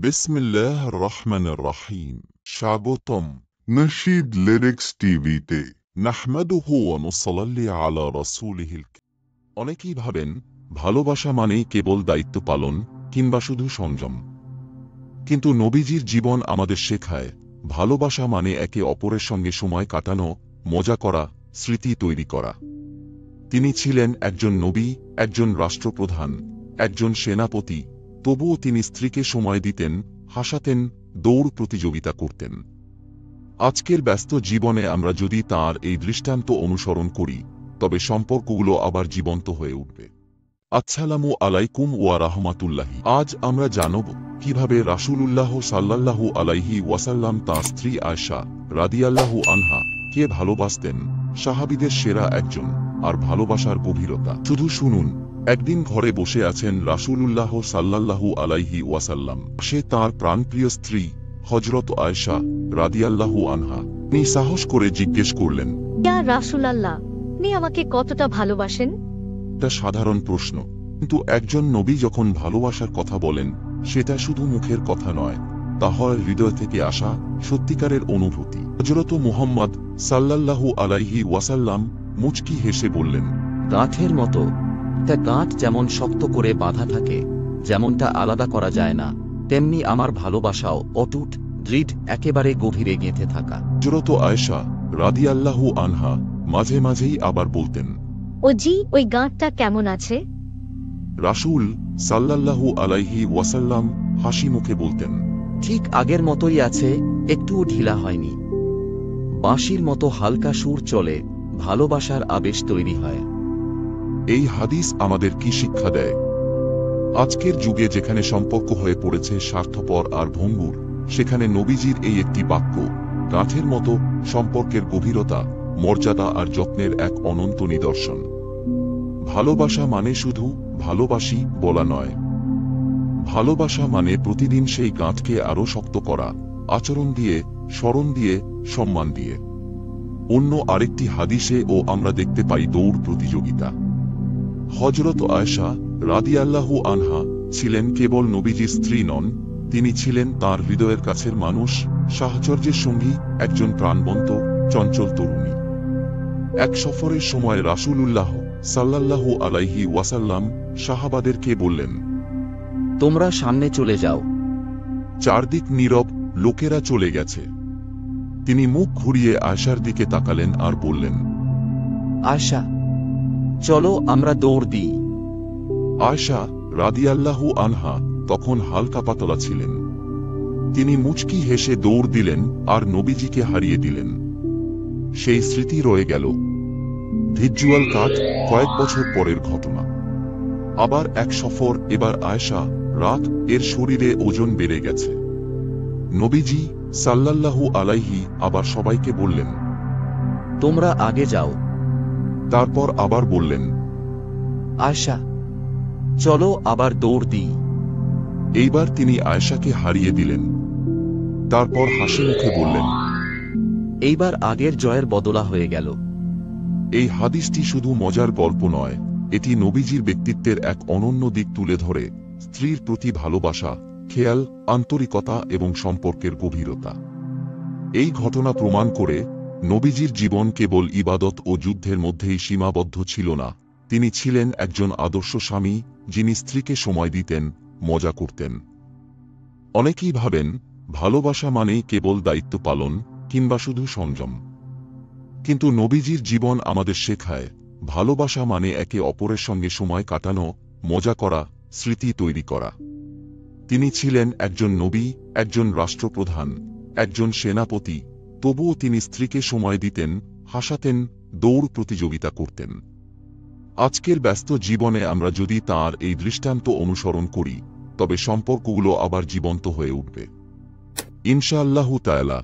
বিসমিল্লাহির রহমানির রহিম। স্বাগতম নশীদ লিরিক্স টিভিতে। নাহমাদুহু ওয়া নুসাল্লি আলা রাসূলিহিল। অনেকেই ভাবেন ভালোবাসা মানেই কেবল দায়িত্ব পালন কিংবা শুধু সংযম, কিন্তু নবীজির জীবন আমাদের শেখায় ভালোবাসা মানে একে অপরের সঙ্গে সময় কাটানো, মজা করা, স্মৃতি তৈরি করা। তিনি ছিলেন একজন নবী, একজন রাষ্ট্রপ্রধান, একজন সেনাপতি, তবুও তিনি স্ত্রীকে সময় দিতেন, হাসাতেন, দৌড় প্রতিযোগিতা করতেন। আজকের ব্যস্ত জীবনে আমরা যদি তাঁর এই দৃষ্টান্ত অনুসরণ করি, তবে সম্পর্কগুলো আবার জীবন্ত হয়ে উঠবে। আসসালামু আলাইকুম ওয়া রাহমাতুল্লাহি। আজ আমরা জানব কিভাবে রাসূলুল্লাহ সাল্লাল্লাহু আলাইহি ওয়াসাল্লাম তাঁর স্ত্রী আয়েশা রাদিয়াল্লাহু আনহা কে ভালোবাসতেন, সাহাবীদের সেরা একজন, আর ভালোবাসার গভীরতা শুধু শুনুন। একদিন ঘরে বসে আছেন রাসূলুল্লাহ সাল্লাল্লাহু আলাইহি ওয়াসাল্লাম। সে তাঁর প্রাণপ্রিয় স্ত্রী হযরত আয়েশা রাদিয়াল্লাহু আনহা। তিনি সাহস করে জিজ্ঞেস করলেন, ইয়া রাসূলুল্লাহ, আপনি আমাকে কতটা ভালোবাসেন? এটা সাধারণ প্রশ্ন, কিন্তু একজন নবী যখন ভালোবাসার কথা বলেন, সেটা শুধু মুখের কথা নয়, তা হয় হৃদয় থেকে আসা সত্যিকারের অনুভূতি। হযরত মুহাম্মদ সাল্লাল্লাহু আলাইহি ওয়াসাল্লাম মুচকি হেসে বললেন, গাঁঠের মতো। তা গাঁঠ যেমন শক্ত করে বাঁধা থাকে, যেমনটা আলাদা করা যায় না, তেমনি আমার ভালোবাসাও অটুট, দৃঢ়, একেবারে গভীরে গেঁথে থাকা। হযরত আয়েশা রাদিয়াল্লাহু আনহা মাঝে মাঝেই আবার বলতেন, ও জি, ওই গাঁটটা কেমন আছে? রাসূল সাল্লাল্লাহু আলাইহি ওয়াসাল্লাম হাসি মুখে বলতেন, ঠিক আগের মতোই আছে, একটুও ঢিলা হয়নি। বাঁশির মতো হালকা সুর চলে, ভালোবাসার আবেশ তৈরি হয়। এই হাদিস আমাদের কি শিক্ষা দেয়? আজকের যুগে যেখানে সম্পর্ক হয়ে পড়েছে স্বার্থপর আর ভঙ্গুর, সেখানে নবীজির এই একটি বাক্য গাঁঠের মতো সম্পর্কের গভীরতা, মর্যাদা আর যত্নের এক অনন্ত নিদর্শন। ভালোবাসা মানে শুধু ভালোবাসি বলা নয়, ভালোবাসা মানে প্রতিদিন সেই গাঁঠকে আরো শক্ত করা, আচরণ দিয়ে, স্মরণ দিয়ে, সম্মান দিয়ে। অন্য আরেকটি হাদিসে আমরা দেখতে পাই দৌড় প্রতিযোগিতা। হযরত আয়েশা রাদিয়াল্লাহু আনহা ছিলেন কেবল নবীজির স্ত্রী নন, তিনি ছিলেন তাঁর হৃদয়ের কাছের মানুষ, সাহচর্যের সঙ্গী, একজন প্রাণবন্ত চঞ্চল তরুণী। এক সফরের সময় রাসূলুল্লাহ সাল্লাল্লাহু আলাইহি ওয়াসাল্লাম সাহাবাদেরকে বললেন, তোমরা সামনে চলে যাও। চারদিক নীরব, লোকেরা চলে গেছে। তিনি মুখ ঘুরিয়ে আয়েশার দিকে তাকালেন আর বললেন, আয়েশা, চলো আমরা দৌড় দিই। আয়েশা রাদিয়াল্লাহু আনহা তখন হালকা পাতলা ছিলেন। তিনি মুচকি হেসে দৌড় দিলেন আর নবীজিকে হারিয়ে দিলেন। সেই স্মৃতি রয়ে গেল। ভিজুয়াল কাট, কয়েক বছর পরের ঘটনা। আবার এক সফর, এবার আয়েশা রাত, এর শরীরে ওজন বেড়ে গেছে। নবীজি সাল্লাল্লাহু আলাইহি আবার সবাইকে বললেন, তোমরা আগে যাও। তারপর আবার বললেন, আয়েশা, চলো আবার দৌড় দিই। এইবার তিনি আয়েশাকে হারিয়ে দিলেন। তারপর হাসি মুখে বললেন, এইবার আগের জয়ের বদলা হয়ে গেল। এই হাদিসটি শুধু মজার গল্প নয়, এটি নবীজির ব্যক্তিত্বের এক অনন্য দিক তুলে ধরে, স্ত্রীর প্রতি ভালোবাসা, খেয়াল, আন্তরিকতা এবং সম্পর্কের গভীরতা। এই ঘটনা প্রমাণ করে নবীজির জীবন কেবল ইবাদত ও যুদ্ধের মধ্যেই সীমাবদ্ধ ছিল না, তিনি ছিলেন একজন আদর্শ স্বামী, যিনি স্ত্রীকে সময় দিতেন, মজা করতেন। অনেকেই ভাবেন ভালোবাসা মানেই কেবল দায়িত্ব পালন কিংবা শুধু সংযম, কিন্তু নবীজির জীবন আমাদের শেখায় ভালোবাসা মানে একে অপরের সঙ্গে সময় কাটানো, মজা করা, স্মৃতি তৈরি করা। তিনি ছিলেন একজন নবী, একজন রাষ্ট্রপ্রধান, একজন সেনাপতি, তবুও তিনি স্ত্রীকে সময় দিতেন, হাসাতেন, দৌড় প্রতিযোগিতা করতেন। আজকের ব্যস্ত জীবনে আমরা যদি তাঁর এই দৃষ্টান্ত অনুসরণ করি, তবে সম্পর্কগুলো আবার জীবন্ত হয়ে উঠবে ইনশাআল্লাহু তাআলা।